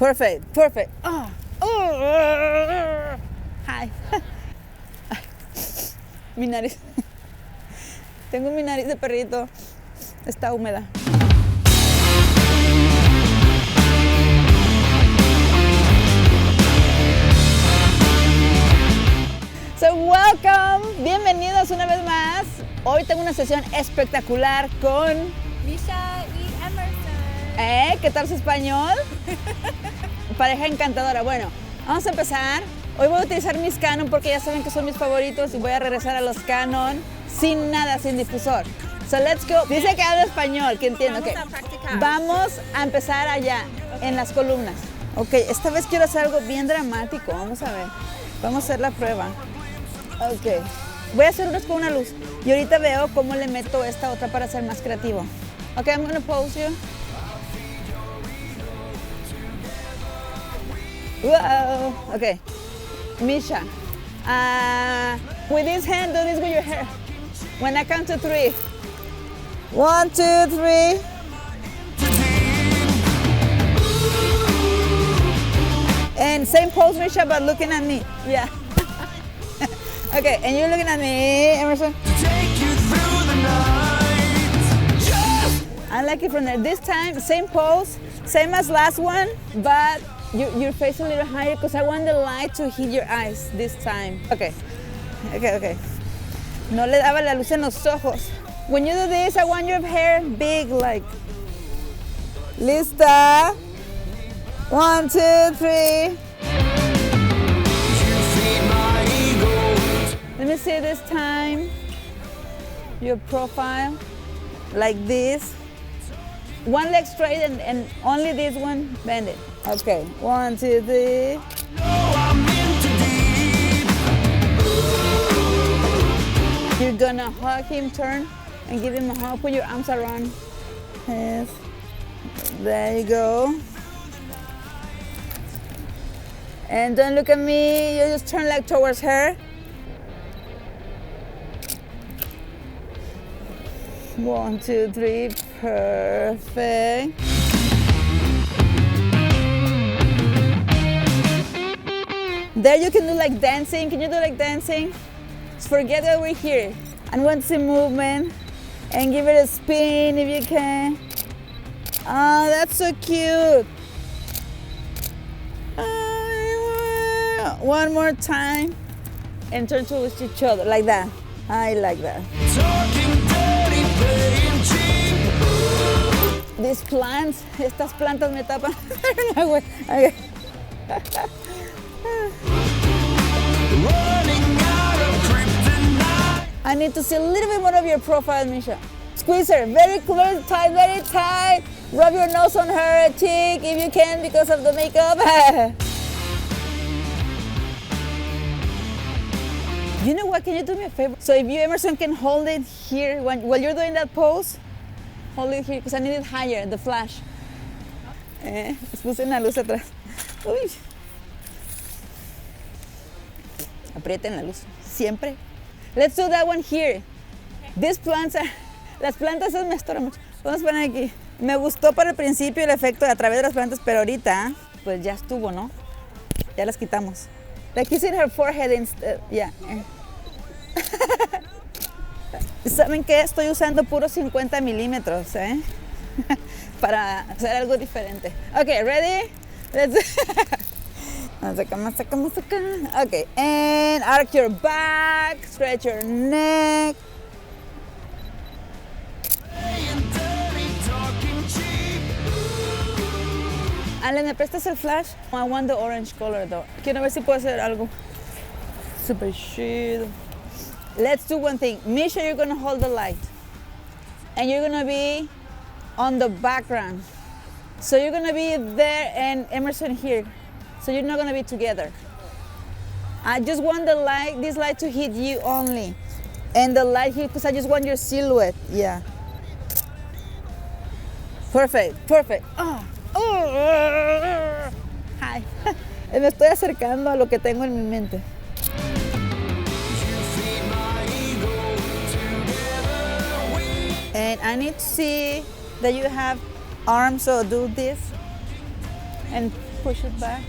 Perfect, perfect. Oh. Oh. Hi. Mi nariz. Tengo mi nariz de perrito. Está húmeda. So, welcome. Bienvenidos una vez más. Hoy tengo una sesión espectacular con Misha y Emerson. ¿Qué tal su español? Pareja encantadora. Bueno, vamos a empezar. Hoy voy a utilizar mis canon porque ya saben que son mis favoritos y voy a regresar a los canon sin nada, sin difusor. So let's go. Dice que habla español, que entiendo. Vamos Okay. a practicar. Vamos a empezar allá, en las columnas. Ok, esta vez quiero hacer algo bien dramático. Vamos a ver. Vamos a hacer la prueba. Ok. Voy a hacer unos con una luz. Y ahorita veo cómo le meto esta otra para ser más creativo. Ok, I'm going to pose you. Whoa. Okay. Misha. With this hand, do this with your hair. When I count to 3. 1, 2, 3. And same pose, Misha, but looking at me. Yeah. Okay, and you're looking at me, Emerson. I like it from there. This time, same pose, same as last one, but your face a little higher because I want the light to hit your eyes this time. Okay, okay, okay. No le daba la luz en los ojos. When you do this, I want your hair big, like. Lista. 1, 2, 3. Let me see this time. Your profile, like this. One leg straight and only this one, bend it. Okay, 1, 2, 3. You're gonna hug him, turn, and give him a hug. Put your arms around his. There you go. And don't look at me, you just turn like towards her. 1, 2, 3, perfect. There you can do like dancing. Can you do like dancing? Just forget that we're here. And want to see movement. And give it a spin if you can. Oh, that's so cute. One more time. And turn towards each other, like that. I like that. These plants, estas plantas me tapan. Okay. I need to see a little bit more of your profile, Misha. Squeeze her, very close, tight, very tight. Rub your nose on her cheek if you can because of the makeup. You know what, can you do me a favor? So if you, Emerson, can hold it here while you're doing that pose, hold it here because I need it higher, the flash. Les puse una luz atrás. Uy. Aprieten la luz, siempre. Let's do that one here. These plants are, las plantas me estoran mucho. Vamos a poner aquí. Me gustó para el principio el efecto a través de las plantas, pero ahorita, pues ya estuvo, ¿no? Ya las quitamos. Like kissing her forehead instead, yeah. ¿Saben qué? Estoy usando puro 50 milímetros, para hacer algo diferente. Okay, ready? Let's Okay, and arch your back, stretch your neck. Ale, ¿me prestas el flash? I want the orange color though. Quiero ver si puedo hacer algo super chido. Let's do one thing. Misha, you're gonna hold the light. And you're gonna be on the background. So you're gonna be there and Emerson here. So you're not gonna be together. I just want the light, this light to hit you only. And the light here, because I just want your silhouette. Yeah. Perfect, perfect. Oh. Hi. Me estoy acercando a lo que tengo en mi mente. And I need to see that you have arms, so do this. And Push it back.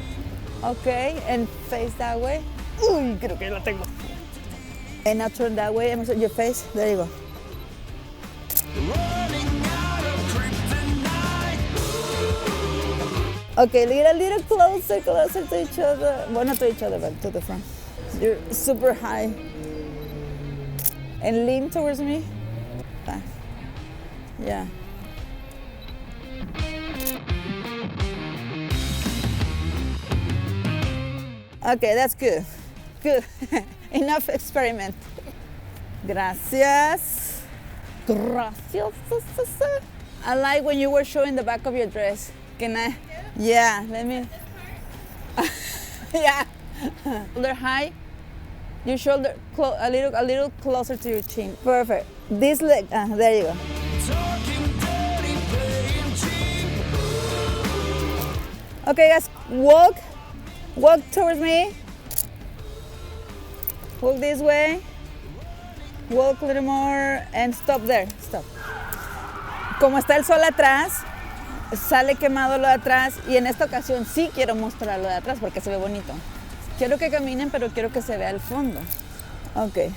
Okay, and face that way. Uy, creo que la tengo. And now turn that way, Emerson, your face. There you go. Okay, get a little closer to each other. Well, not to each other, but to the front. You're super high. And lean towards me. Back. Yeah. Okay, that's good. Good. Enough experiment. Gracias. Gracias. I like when you were showing the back of your dress. Can I? Yeah, let me. Yeah. Shoulder high. Your shoulder a little closer to your chin. Perfect. This leg. There you go. Okay, guys, walk towards me. Walk this way. Walk a little more and stop there. Stop. Como está el sol atrás, sale quemado lo de atrás y en esta ocasión sí quiero mostrar lo de atrás porque se ve bonito. Quiero que caminen, pero quiero que se vea el fondo. Ok.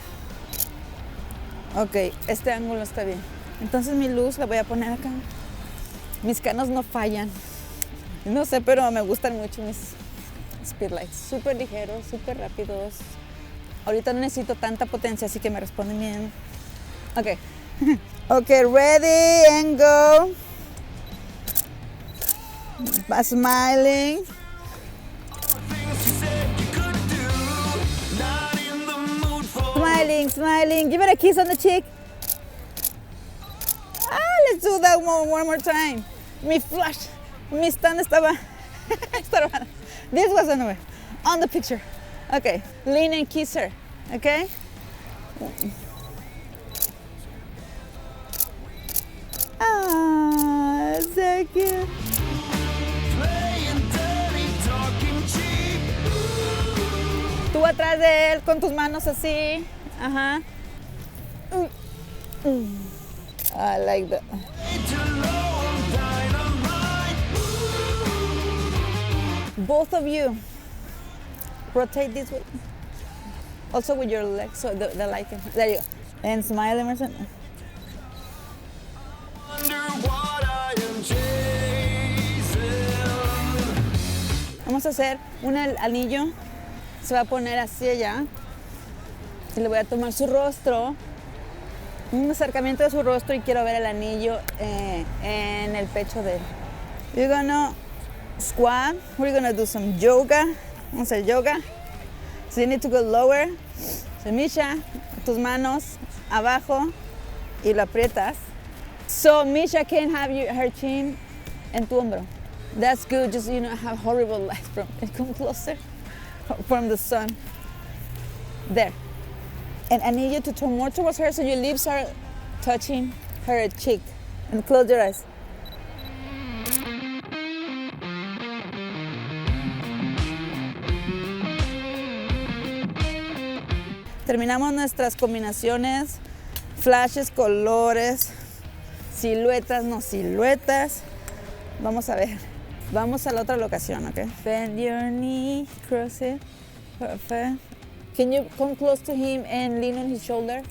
Ok, este ángulo está bien. Entonces mi luz la voy a poner acá. Mis canos no fallan. No sé, pero me gustan mucho mis speedlights. Súper ligeros, súper rápidos. Ahorita no necesito tanta potencia, así que me responden bien. Ok. Ok, ready and go. Smiling. Smiling, smiling. Give it a kiss on the cheek. Let's do that one more time. Mi flash, mi stand estaba. This was anyway on the picture. Okay, lean and kiss her. Okay. So cute. Tú atrás de él con tus manos así. Ajá. I like that. Both of you rotate this way. Also with your legs, so the light can. There you go. And smile, Emerson. Vamos a hacer un anillo. Se va a poner así allá. Y le voy a tomar su rostro. Un acercamiento de su rostro y quiero ver el anillo en el pecho de él. You're gonna squat. We're gonna do some yoga. Vamos a hacer yoga. So you need to go lower. So Misha, tus manos abajo y lo aprietas. So Misha can have her chin en tu hombro. That's good. Just have horrible light from. Come closer from the sun. There. And I need you to turn more towards her so your lips are touching her cheek. And close your eyes. Terminamos nuestras combinaciones, flashes, colores, siluetas, no siluetas. Vamos a ver. Vamos a la otra locación, ¿ok? Bend your knee, cross it. Perfect. Can you come close to him and lean on his shoulder?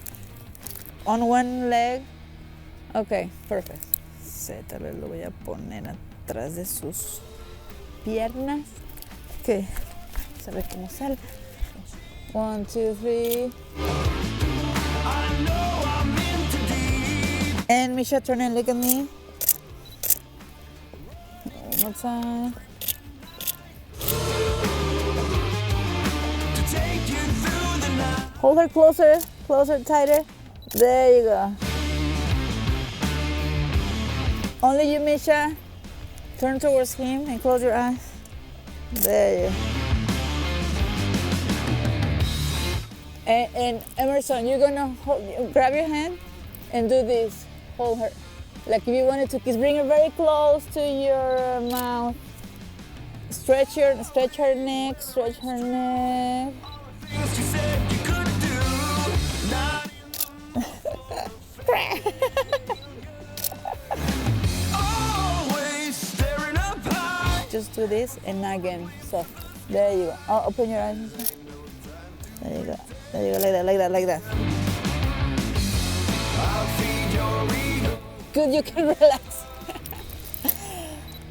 On one leg. Okay, perfect. Tal vez lo voy a poner atrás de sus piernas. Okay. Vamos a ver cómo sale. 1, 2, 3. And Misha, turn and look at me. One more time. Hold her closer, tighter. There you go. Only you, Misha. Turn towards him and close your eyes. There you go. And Emerson, you're gonna grab your hand and do this. Hold her. Like if you wanted to kiss, bring her very close to your mouth. Stretch her neck, stretch her neck. Just do this, and again, soft. There you go. Oh, open your eyes. There you go. There you go, like that, like that, like that. Good, you can relax.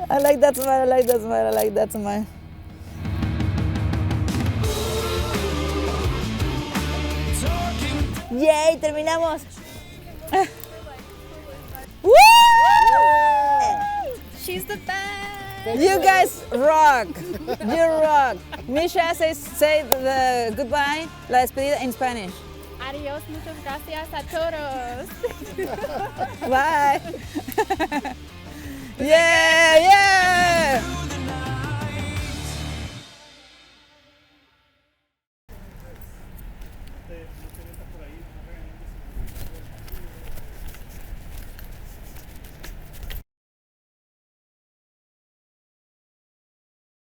I like that smile, I like that smile, I like that smile. Yay, terminamos. Woo! She's the best. You guys rock. You rock. Misha, say the goodbye, la despedida in Spanish. Adios, muchas gracias a todos. Bye. Yeah, yeah.